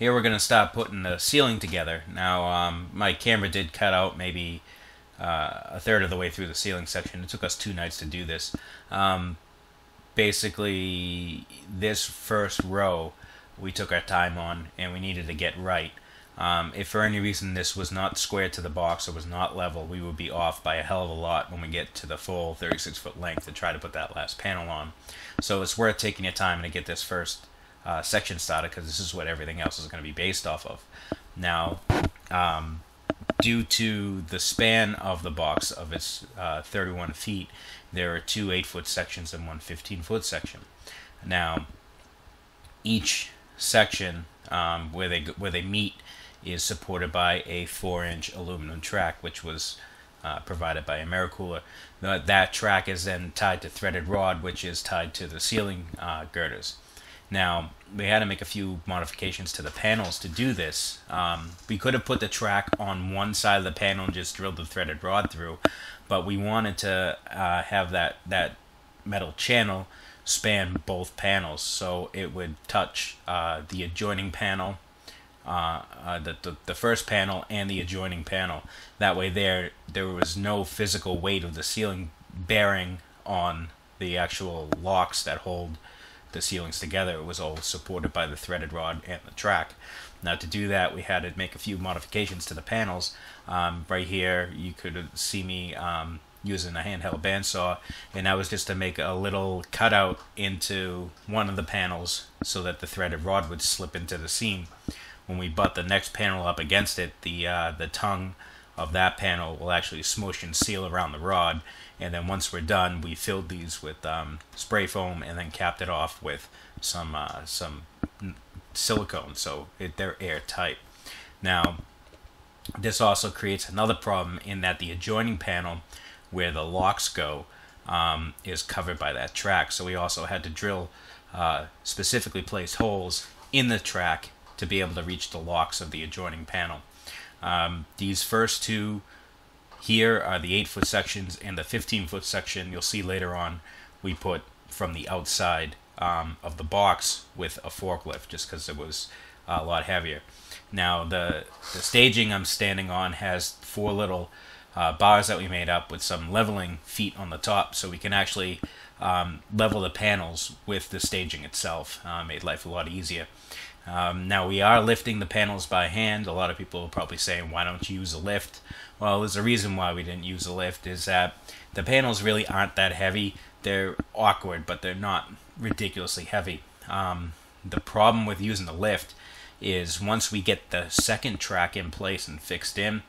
here we're going to start putting the ceiling together. Now, my camera did cut out maybe a third of the way through the ceiling section. It took us 2 nights to do this. Basically, this first row we took our time on, and we needed to get right. If for any reason this was not square to the box or was not level, we would be off by a hell of a lot when we get to the full 36-foot length and try to put that last panel on. So it's worth taking your time to get this first section started, because this is what everything else is going to be based off of. Now, due to the span of the box of its 31 feet, there are 2 8-foot sections and 1 15-foot section. Now, each section where they meet is supported by a 4-inch aluminum track, which was provided by AmeriCooler. That track is then tied to threaded rod, which is tied to the ceiling girders. Now, we had to make a few modifications to the panels to do this. We could have put the track on one side of the panel and just drilled the threaded rod through, but we wanted to have that metal channel span both panels, so it would touch the adjoining panel, the first panel, and the adjoining panel. That way there was no physical weight of the ceiling bearing on the actual locks that hold the ceilings together. It was all supported by the threaded rod and the track. Now, to do that, we had to make a few modifications to the panels. Right here you could see me using a handheld bandsaw, and that was just to make a little cutout into one of the panels so that the threaded rod would slip into the seam. When we butt the next panel up against it, the tongue of that panel will actually smush and seal around the rod, and then once we're done, we filled these with spray foam and then capped it off with some silicone, so they're airtight. Now, this also creates another problem in that the adjoining panel where the locks go is covered by that track, so we also had to drill specifically placed holes in the track to be able to reach the locks of the adjoining panel. These first two here are the 8-foot sections, and the 15-foot section you'll see later on we put from the outside of the box with a forklift, just because it was a lot heavier. Now, the staging I'm standing on has 4 little bars that we made up with some leveling feet on the top, so we can actually level the panels with the staging itself. Made life a lot easier. Now, we are lifting the panels by hand. A lot of people will probably say, why don't you use a lift? Well, there's a reason why we didn't use a lift, is that the panels really aren't that heavy. They're awkward, but they're not ridiculously heavy. The problem with using the lift is once we get the second track in place and fixed in,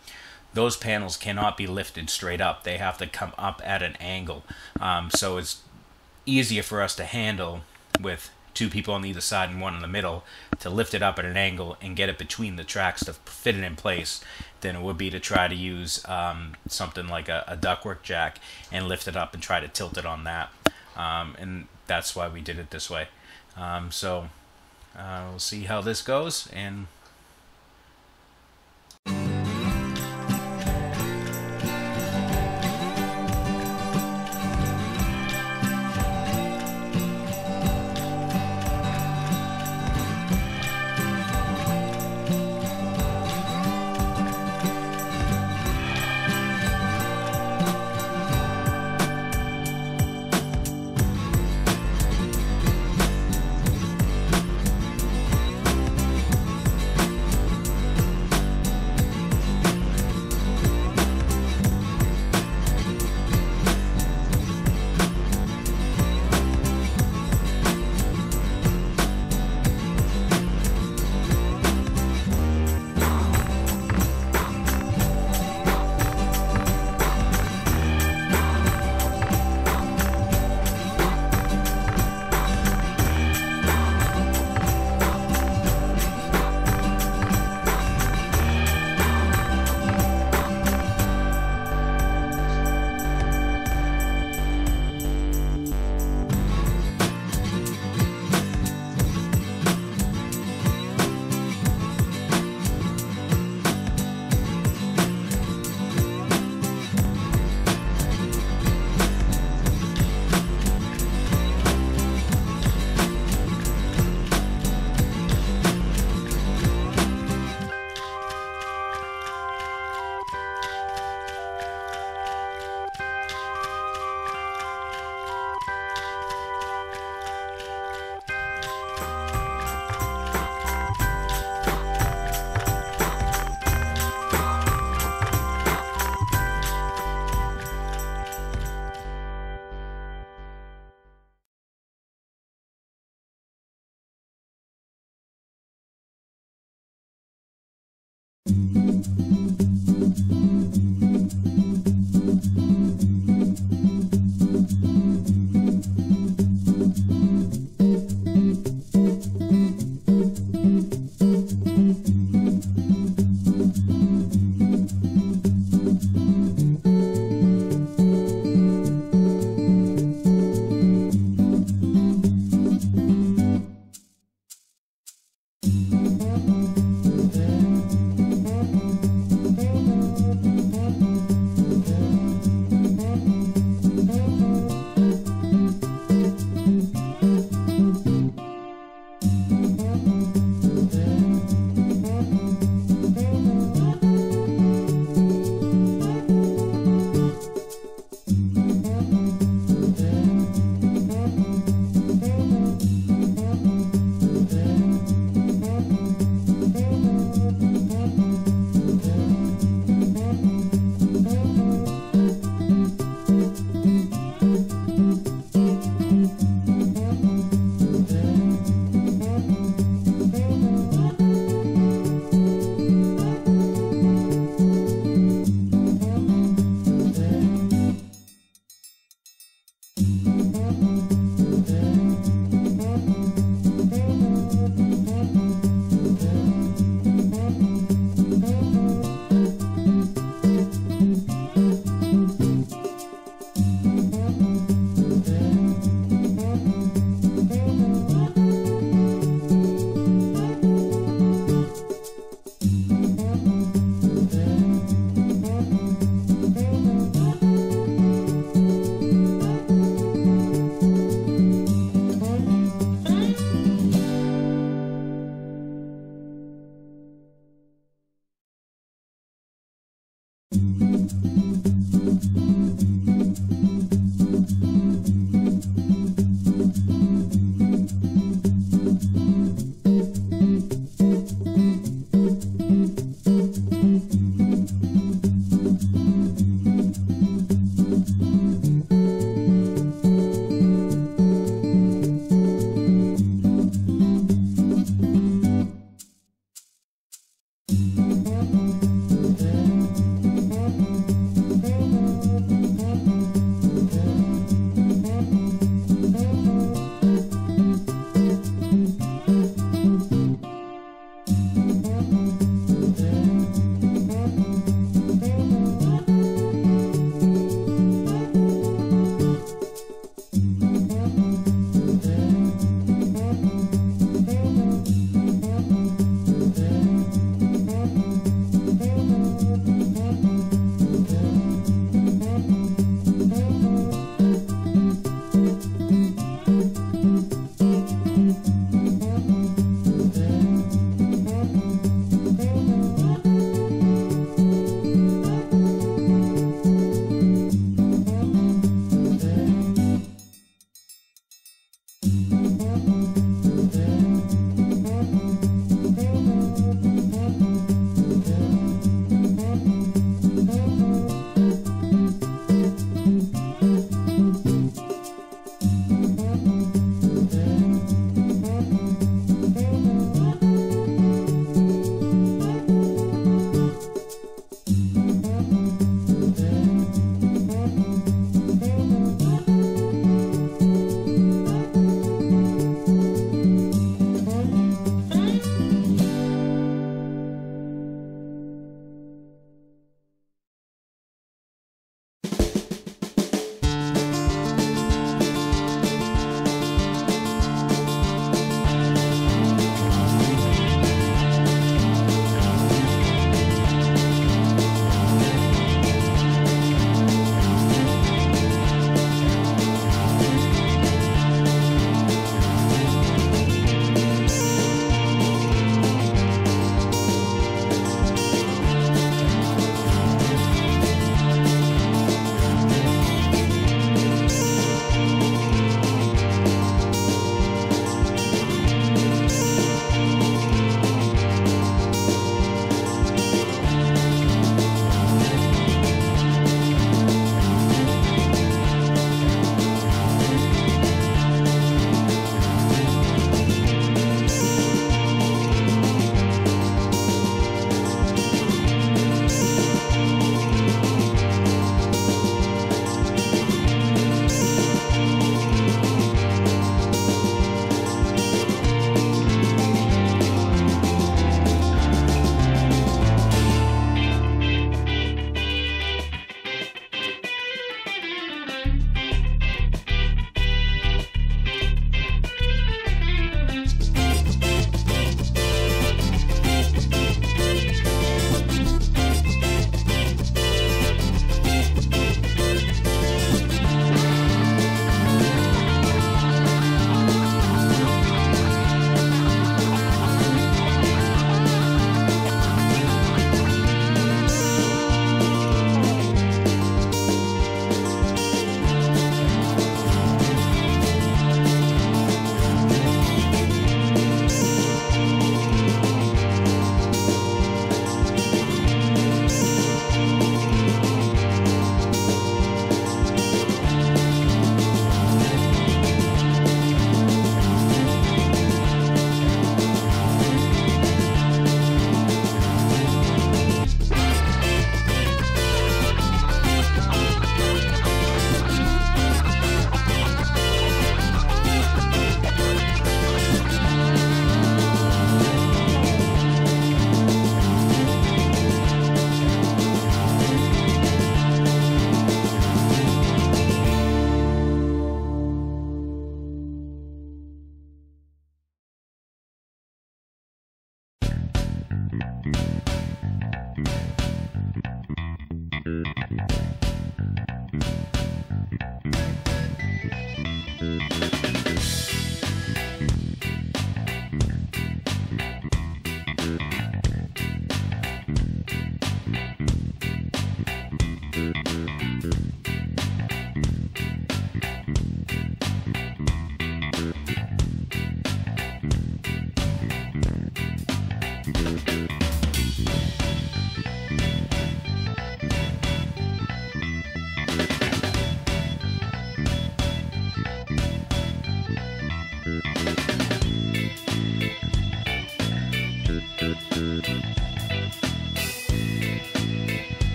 those panels cannot be lifted straight up. They have to come up at an angle. So it's easier for us to handle with 2 people on either side and 1 in the middle to lift it up at an angle and get it between the tracks to fit it in place than it would be to try to use something like a ductwork jack and lift it up and try to tilt it on that. And that's why we did it this way. So we'll see how this goes, and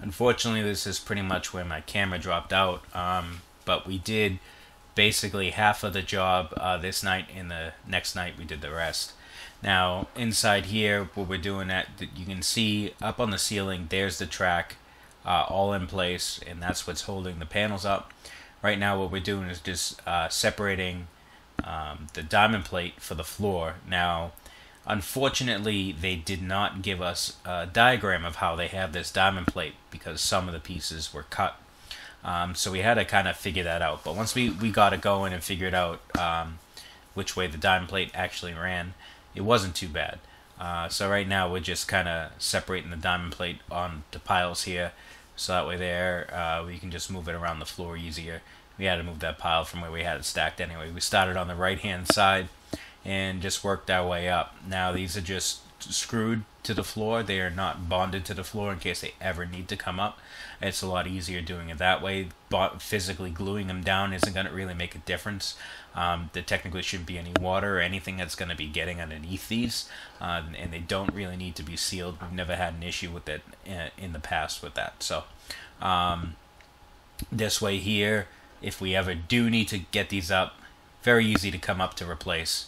Unfortunately, this is pretty much where my camera dropped out. But we did basically half of the job this night, and the next night we did the rest. Now, inside here, what we're doing at, you can see up on the ceiling, there's the track all in place, and that's what's holding the panels up. Right now, what we're doing is just separating the diamond plate for the floor. Now, unfortunately, they did not give us a diagram of how they have this diamond plate because some of the pieces were cut. So we had to kind of figure that out. But once we got it going and figured out which way the diamond plate actually ran, it wasn't too bad. So right now we're just kind of separating the diamond plate onto piles here. So that way there, we can just move it around the floor easier. We had to move that pile from where we had it stacked anyway. We started on the right hand side and just worked our way up. Now these are just screwed to the floor. They are not bonded to the floor in case they ever need to come up. It's a lot easier doing it that way. Physically gluing them down isn't going to really make a difference. There technically shouldn't be any water or anything that's going to be getting underneath these, and they don't really need to be sealed. We've never had an issue with it in the past with that. So this way here, if we ever do need to get these up, very easy to come up to replace.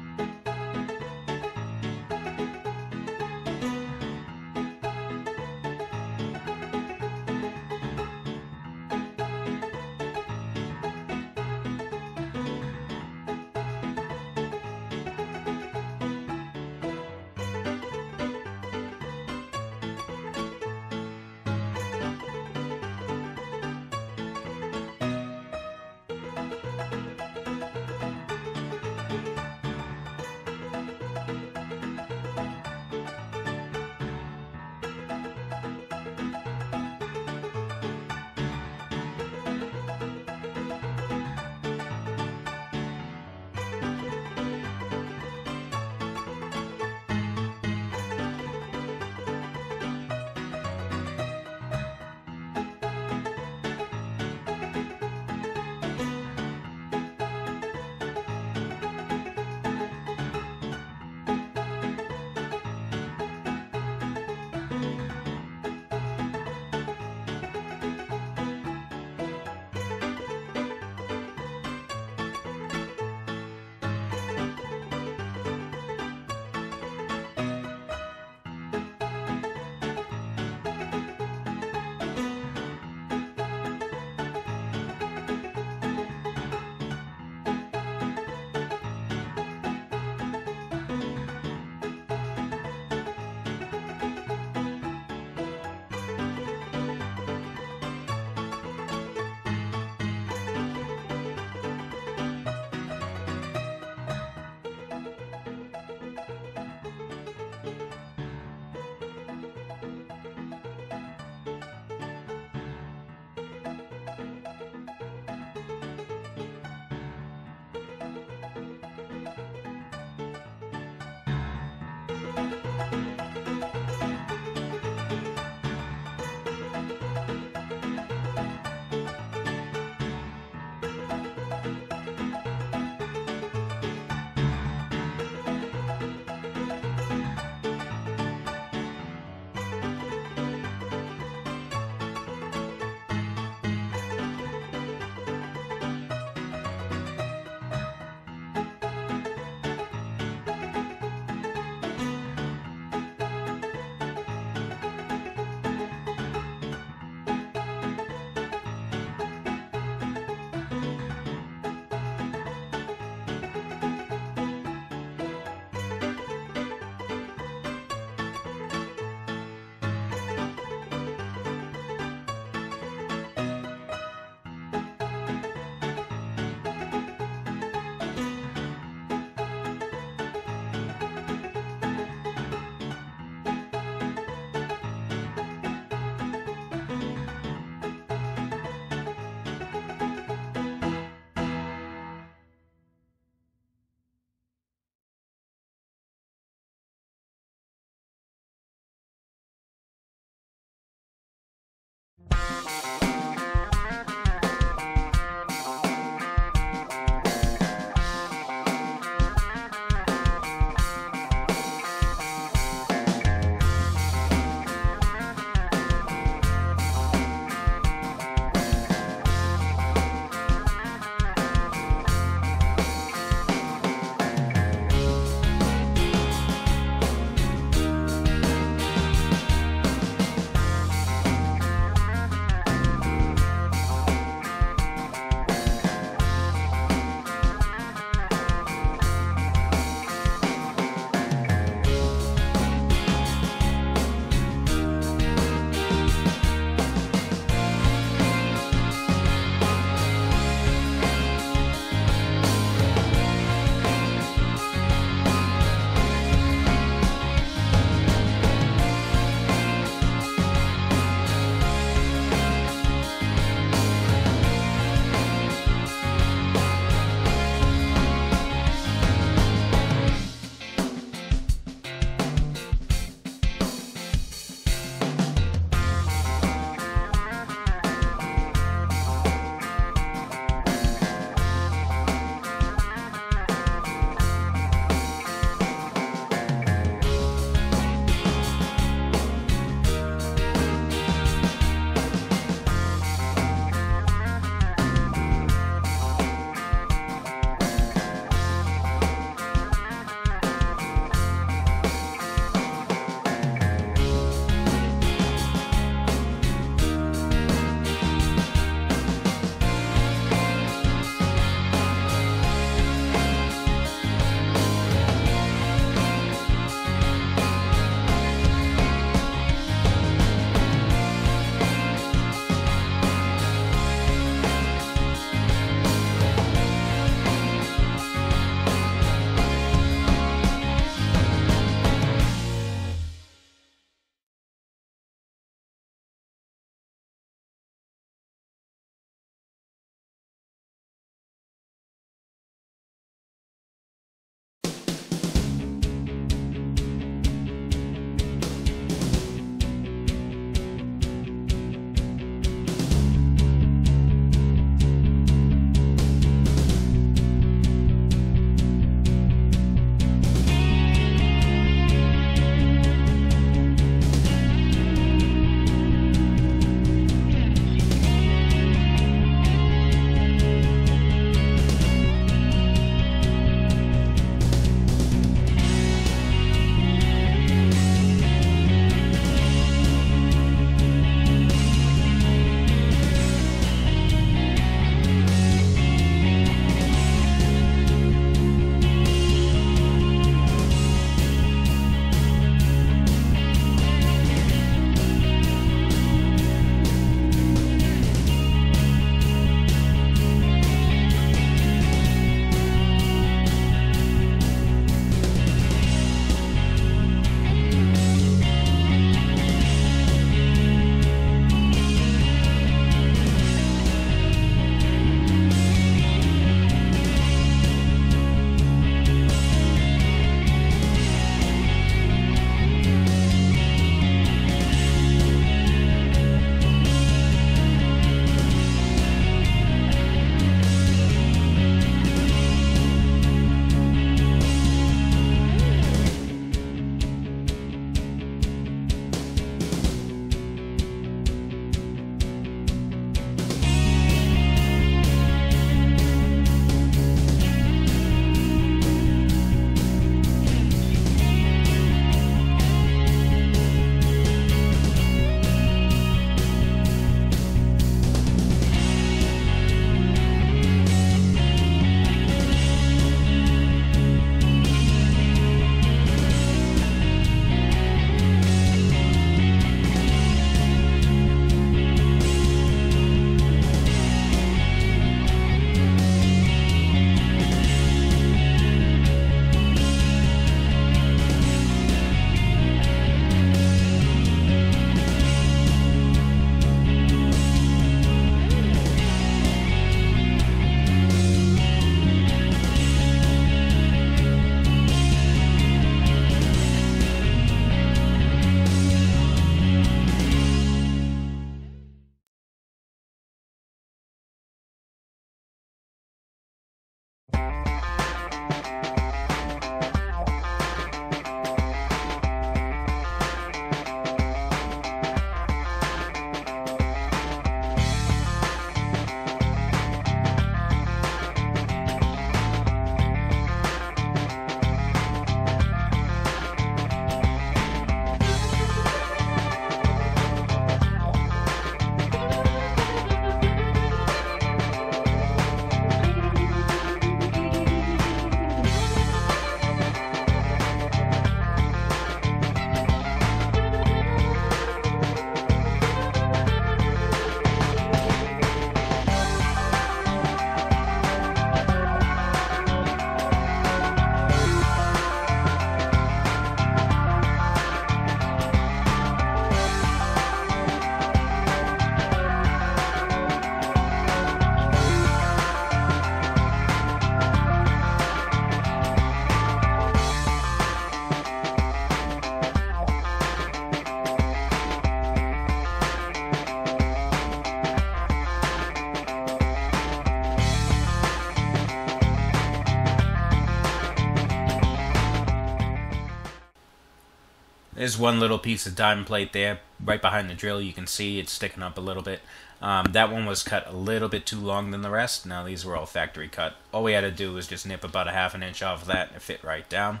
There's one little piece of diamond plate there, right behind the drill. You can see it's sticking up a little bit. That one was cut a little bit too long than the rest. Now these were all factory cut. All we had to do was just nip about a half an inch off of that and it fit right down.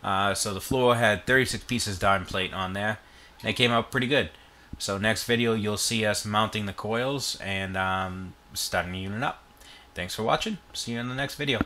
So the floor had 36 pieces of diamond plate on there. And it came out pretty good. So next video you'll see us mounting the coils and starting the unit up. Thanks for watching. See you in the next video.